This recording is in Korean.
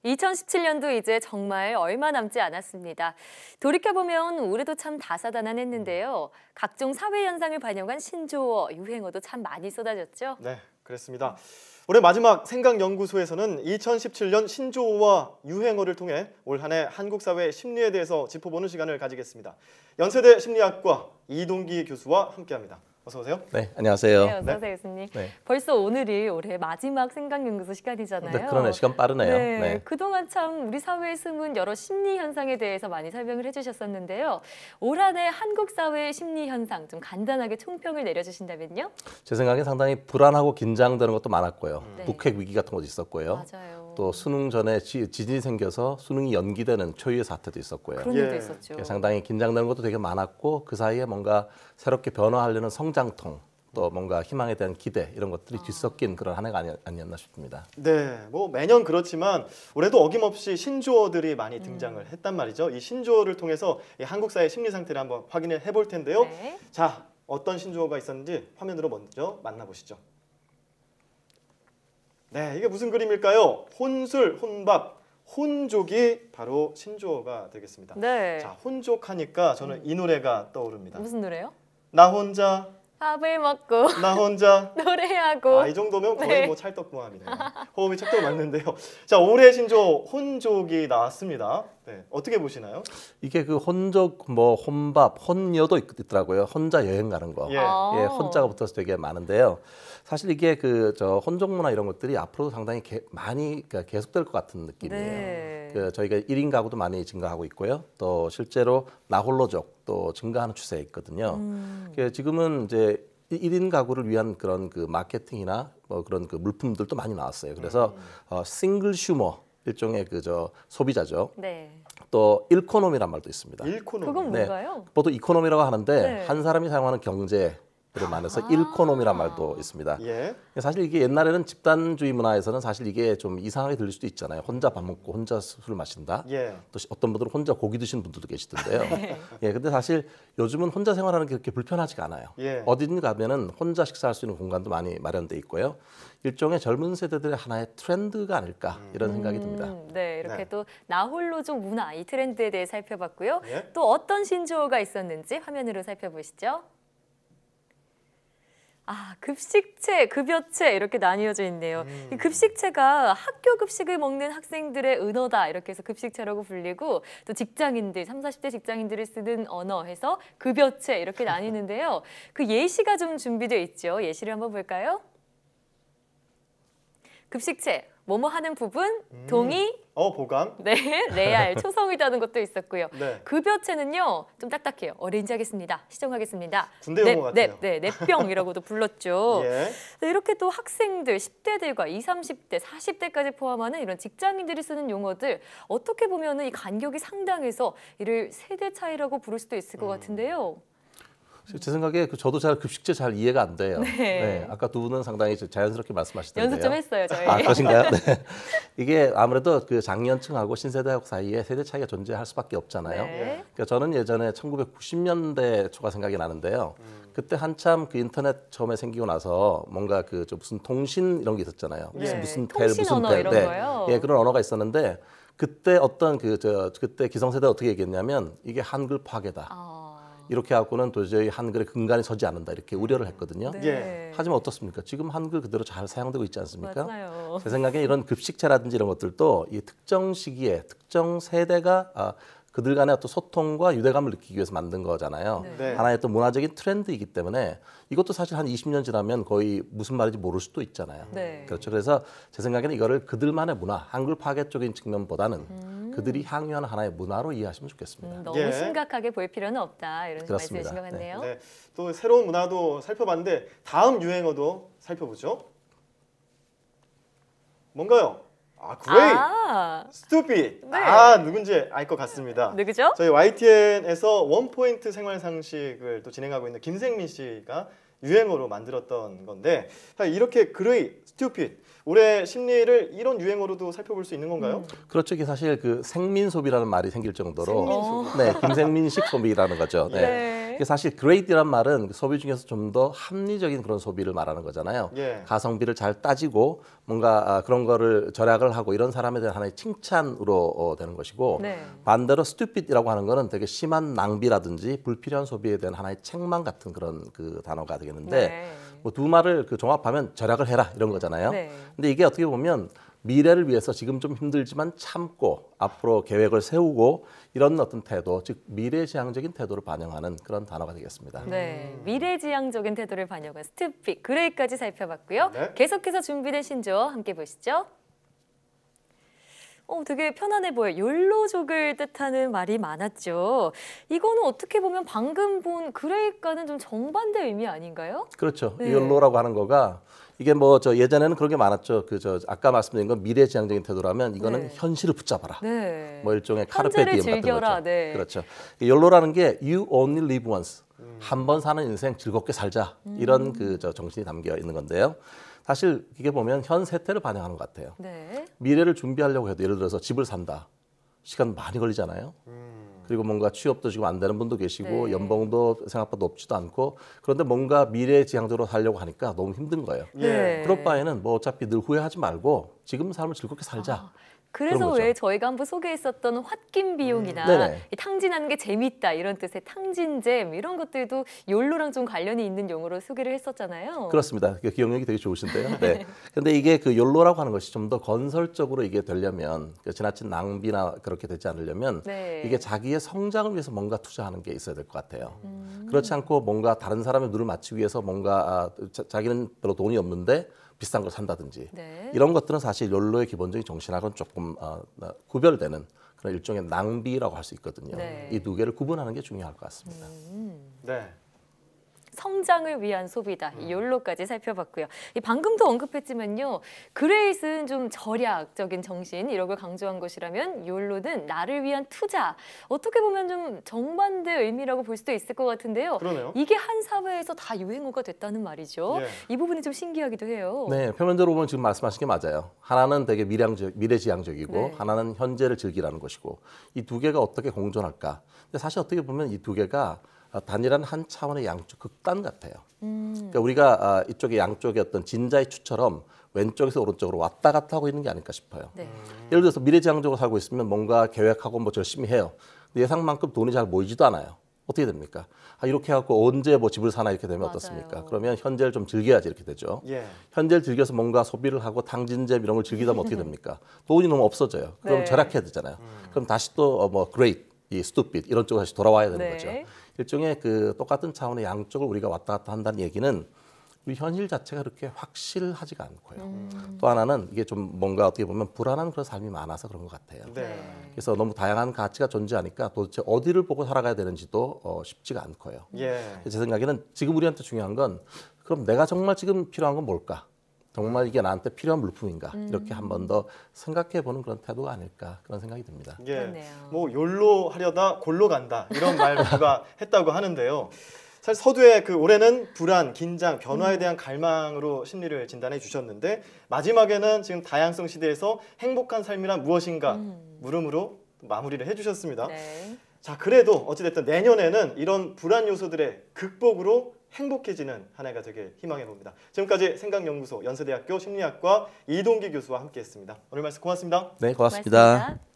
2017년도 이제 정말 얼마 남지 않았습니다. 돌이켜보면 올해도 참 다사다난했는데요. 각종 사회 현상을 반영한 신조어, 유행어도 참 많이 쏟아졌죠. 네, 그렇습니다. 올해 마지막 생각연구소에서는 2017년 신조어와 유행어를 통해 올 한 해 한국 사회 심리에 대해서 짚어보는 시간을 가지겠습니다. 연세대 심리학과 이동기 교수와 함께합니다. 어서 오세요. 네, 안녕하세요. 네, 어서 오세요, 교수님. 네. 벌써 오늘이 올해 마지막 생각연구소 시간이잖아요. 네, 그러네. 시간 빠르네요. 네, 네. 그동안 참 우리 사회에 숨은 여러 심리 현상에 대해서 많이 설명을 해주셨었는데요. 올 한 해 한국 사회의 심리 현상 좀 간단하게 총평을 내려주신다면요? 제 생각에 상당히 불안하고 긴장되는 것도 많았고요. 네. 북핵 위기 같은 것도 있었고요. 맞아요. 또 수능 전에 지진이 생겨서 수능이 연기되는 초유의 사태도 있었고요. 그런 일도 예. 있었죠. 상당히 긴장되는 것도 되게 많았고 그 사이에 뭔가 새롭게 변화하려는 성장통 또 뭔가 희망에 대한 기대 이런 것들이 뒤섞인 그런 한 해가 아니었나 싶습니다. 네, 뭐 매년 그렇지만 올해도 어김없이 신조어들이 많이 등장을 했단 말이죠. 이 신조어를 통해서 이 한국 사회 심리 상태를 한번 확인을 해볼 텐데요. 네. 자, 어떤 신조어가 있었는지 화면으로 먼저 만나보시죠. 네, 이게 무슨 그림일까요? 혼술, 혼밥, 혼족이 바로 신조어가 되겠습니다. 네. 자, 혼족하니까 저는 이 노래가 떠오릅니다. 무슨 노래요? 나 혼자, 밥을 먹고 나 혼자. 노래하고. 이 정도면 거의 네. 뭐 찰떡궁합이네요. 호흡이 척도로 맞는데요. 자, 올해 신조어 혼족이 나왔습니다. 네, 어떻게 보시나요? 이게 그 혼족, 뭐 혼밥, 혼여도 있더라고요. 혼자 여행 가는 거. 예. 예, 혼자가 붙어서 되게 많은데요. 사실 이게 그 혼족 문화 이런 것들이 앞으로도 상당히 많이 계속될 것 같은 느낌이에요. 네. 저희가 1인 가구도 많이 증가하고 있고요. 또 실제로 나홀로족 또 증가하는 추세에 있거든요. 지금은 이제 1인 가구를 위한 그런 그 마케팅이나 뭐 그런 그 물품들도 많이 나왔어요. 그래서 싱글 슈머 일종의 소비자죠. 네. 또 일코노미란 말도 있습니다. 일코노미. 그건 뭔가요? 보통 이코노미라고 하는데 네. 한 사람이 사용하는 경제를 말해서 일코노미란 말도 있습니다. 예. 사실 이게 옛날에는 집단주의 문화에서는 사실 이게 좀 이상하게 들릴 수도 있잖아요. 혼자 밥 먹고 혼자 술 마신다. 예. 또 어떤 분들은 혼자 고기 드시는 분들도 계시던데요. 예, 근데 사실 요즘은 혼자 생활하는 게 그렇게 불편하지가 않아요. 예. 어디든 가면은 혼자 식사할 수 있는 공간도 많이 마련돼 있고요. 일종의 젊은 세대들의 하나의 트렌드가 아닐까 이런 생각이 듭니다. 네, 이렇게 네. 또 나홀로족 문화 이 트렌드에 대해 살펴봤고요. 예. 또 어떤 신조어가 있었는지 화면으로 살펴보시죠. 급식체, 급여체 이렇게 나뉘어져 있네요. 이 급식체가 학교 급식을 먹는 학생들의 은어다 이렇게 해서 급식체라고 불리고 또 직장인들, 30, 40대 직장인들이 쓰는 언어 해서 급여체 이렇게 나뉘는데요. 그 예시가 좀 준비되어 있죠. 예시를 한번 볼까요? 급식체, 뭐뭐 하는 부분, 동의, 보감. 네, 레알, 초성이라는 것도 있었고요. 네. 급여체는요, 좀 딱딱해요. 어레인지 하겠습니다. 시정하겠습니다. 군대 용어 같아요. 네, 넷병이라고도 불렀죠. 예. 네, 이렇게 또 학생들, 10대들과 20, 30대, 40대까지 포함하는 이런 직장인들이 쓰는 용어들 어떻게 보면 이 간격이 상당해서 이를 세대 차이라고 부를 수도 있을 것 같은데요. 제 생각에 저도 잘 급식체 잘 이해가 안 돼요. 네. 아까 두 분은 상당히 자연스럽게 말씀하시던데요. 연습 좀 했어요, 저희. 그러신가요? 네. 이게 아무래도 그 장년층하고 신세대하고 사이에 세대 차이가 존재할 수밖에 없잖아요. 네. 그러니까 저는 예전에 1990년대 초가 생각이 나는데요. 그때 한참 그 인터넷 처음에 생기고 나서 뭔가 무슨 통신 이런 게 있었잖아요. 네. 무슨 텔, 통신 무슨 언어 텔. 이런 거요? 예, 그런 언어가 있었는데 그때 어떤 그때 기성세대가 어떻게 얘기했냐면 이게 한글 파괴다. 이렇게 하고는 도저히 한글의 근간이 서지 않는다 이렇게 우려를 했거든요. 네. 예. 하지만 어떻습니까? 지금 한글 그대로 잘 사용되고 있지 않습니까? 맞아요. 제 생각에 이런 급식체라든지 이런 것들도 이 특정 시기에 특정 세대가 그들 간의 어떤 소통과 유대감을 느끼기 위해서 만든 거잖아요. 네. 하나의 또 문화적인 트렌드이기 때문에 이것도 사실 한 20년 지나면 거의 무슨 말인지 모를 수도 있잖아요. 네. 그렇죠. 그래서 제 생각에는 이거를 그들만의 문화, 한글 파괴 쪽인 측면보다는 그들이 향유하는 하나의 문화로 이해하시면 좋겠습니다. 너무 예. 심각하게 볼 필요는 없다 이런 그렇습니다. 말씀이신 것 같네요. 네. 또 새로운 문화도 살펴봤는데 다음 유행어도 살펴보죠. 뭔가요? 그레이, stupid. 네. 누군지 알 것 같습니다. 누구죠? 저희 YTN에서 원포인트 생활 상식을 또 진행하고 있는 김생민 씨가 유행어로 만들었던 건데 이렇게 그레이, stupid 올해 심리를 이런 유행어로도 살펴볼 수 있는 건가요? 그렇죠. 이게 사실 그 생민소비라는 말이 생길 정도로 생민소비. 네, 김생민식 소비라는 거죠. 네. 네. 사실 great이란 말은 소비 중에서 좀 더 합리적인 그런 소비를 말하는 거잖아요. 예. 가성비를 잘 따지고 뭔가 그런 거를 절약을 하고 이런 사람에 대한 하나의 칭찬으로 되는 것이고 네. 반대로 stupid이라고 하는 거는 되게 심한 낭비라든지 불필요한 소비에 대한 하나의 책망 같은 그런 그 단어가 되겠는데 네. 뭐 두 말을 그 종합하면 절약을 해라 이런 거잖아요. 네. 근데 이게 어떻게 보면 미래를 위해서 지금 좀 힘들지만 참고 앞으로 계획을 세우고 이런 어떤 태도, 즉 미래지향적인 태도를 반영하는 그런 단어가 되겠습니다. 네, 미래지향적인 태도를 반영한 스투픽, 그레이까지 살펴봤고요. 네. 계속해서 준비된 신조어 함께 보시죠. 되게 편안해 보여요. 욜로족을 뜻하는 말이 많았죠. 이거는 어떻게 보면 방금 본 그레이과는 좀 정반대 의미 아닌가요? 그렇죠. 네. 욜로라고 하는 거가 이게 뭐 저 예전에는 그런 게 많았죠. 아까 말씀드린 건 미래지향적인 태도라면 이거는 네. 현실을 붙잡아라. 네. 뭐 일종의 현재를 카르페 디엠 같은 즐겨라. 거죠. 네. 그렇죠. 욜로라는 게 you only live once. 한 번 사는 인생 즐겁게 살자. 이런 정신이 담겨 있는 건데요. 사실 이게 보면 현 세태를 반영하는 것 같아요. 네. 미래를 준비하려고 해도 예를 들어서 집을 산다. 시간 많이 걸리잖아요. 그리고 뭔가 취업도 지금 안 되는 분도 계시고 네. 연봉도 생각보다 높지도 않고 그런데 뭔가 미래지향적으로 살려고 하니까 너무 힘든 거예요. 네. 그럴 바에는 뭐 어차피 늘 후회하지 말고 지금 삶을 즐겁게 살자. 그래서 그런 거죠. 왜 저희가 한번 소개했었던 홧김 비용이나 네네. 이 탕진하는 게 재밌다 이런 뜻의 탕진잼 이런 것들도 욜로랑 좀 관련이 있는 용어로 소개를 했었잖아요. 그렇습니다. 기억력이 되게 좋으신데요. 네. 근데 이게 그 욜로라고 하는 것이 좀 더 건설적으로 이게 되려면 지나친 낭비나 그렇게 되지 않으려면 네. 이게 자기의 성장을 위해서 뭔가 투자하는 게 있어야 될 것 같아요. 그렇지 않고 뭔가 다른 사람의 눈을 맞추기 위해서 뭔가 자기는 별로 돈이 없는데 비싼 걸 산다든지 네. 이런 것들은 사실 욜로의 기본적인 정신하고는 조금 구별되는 그런 일종의 낭비라고 할 수 있거든요. 네. 이 두 개를 구분하는 게 중요할 것 같습니다. 네. 성장을 위한 소비다. 이 욜로까지 살펴봤고요. 이 방금도 언급했지만요. 그레이스는 좀 절약적인 정신 이런 걸 강조한 것이라면 욜로는 나를 위한 투자. 어떻게 보면 좀 정반대 의미라고 볼 수도 있을 것 같은데요. 그러네요. 이게 한 사회에서 다 유행어가 됐다는 말이죠. 예. 이 부분이 좀 신기하기도 해요. 네, 표면적으로 보면 지금 말씀하신 게 맞아요. 하나는 되게 미래지향적이고 네. 하나는 현재를 즐기라는 것이고 이 두 개가 어떻게 공존할까? 근데 사실 어떻게 보면 이 두 개가 단일한 한 차원의 양쪽 극단 같아요. 그러니까 우리가 이쪽의 양쪽의 어떤 진자의 추처럼 왼쪽에서 오른쪽으로 왔다 갔다 하고 있는 게 아닐까 싶어요. 네. 예를 들어서 미래지향적으로 살고 있으면 뭔가 계획하고 뭐 열심히 해요. 근데 예상만큼 돈이 잘 모이지도 않아요. 어떻게 됩니까? 이렇게 해갖고 언제 뭐 집을 사나 이렇게 되면 맞아요. 어떻습니까? 그러면 현재를 좀 즐겨야지 이렇게 되죠. 예. 현재를 즐겨서 뭔가 소비를 하고 탕진잼 이런 걸 즐기다 보면 어떻게 됩니까? 돈이 너무 없어져요. 그럼 네. 절약해야 되잖아요. 그럼 다시 또 뭐 great, 이 stupid 이런 쪽으로 다시 돌아와야 되는 네. 거죠. 일종의 그 똑같은 차원의 양쪽을 우리가 왔다 갔다 한다는 얘기는 우리 현실 자체가 그렇게 확실하지가 않고요. 또 하나는 이게 좀 뭔가 어떻게 보면 불안한 그런 삶이 많아서 그런 것 같아요. 네. 그래서 너무 다양한 가치가 존재하니까 도대체 어디를 보고 살아가야 되는지도 쉽지가 않고요. 예. 제 생각에는 지금 우리한테 중요한 건 그럼 내가 정말 지금 필요한 건 뭘까? 정말 이게 나한테 필요한 물품인가? 이렇게 한 번 더 생각해 보는 그런 태도가 아닐까 그런 생각이 듭니다. 예. 그렇네요. 뭐 욜로 하려다 골로 간다 이런 말 누가 했다고 하는데요. 사실 서두에 그 올해는 불안, 긴장, 변화에 대한 갈망으로 심리를 진단해 주셨는데 마지막에는 지금 다양성 시대에서 행복한 삶이란 무엇인가 물음으로 마무리를 해주셨습니다. 네. 자, 그래도 어찌됐든 내년에는 이런 불안 요소들의 극복으로 행복해지는 한 해가 되길 희망해 봅니다. 지금까지 생각연구소 연세대학교 심리학과 이동기 교수와 함께했습니다. 오늘 말씀 고맙습니다. 네, 고맙습니다. 고맙습니다.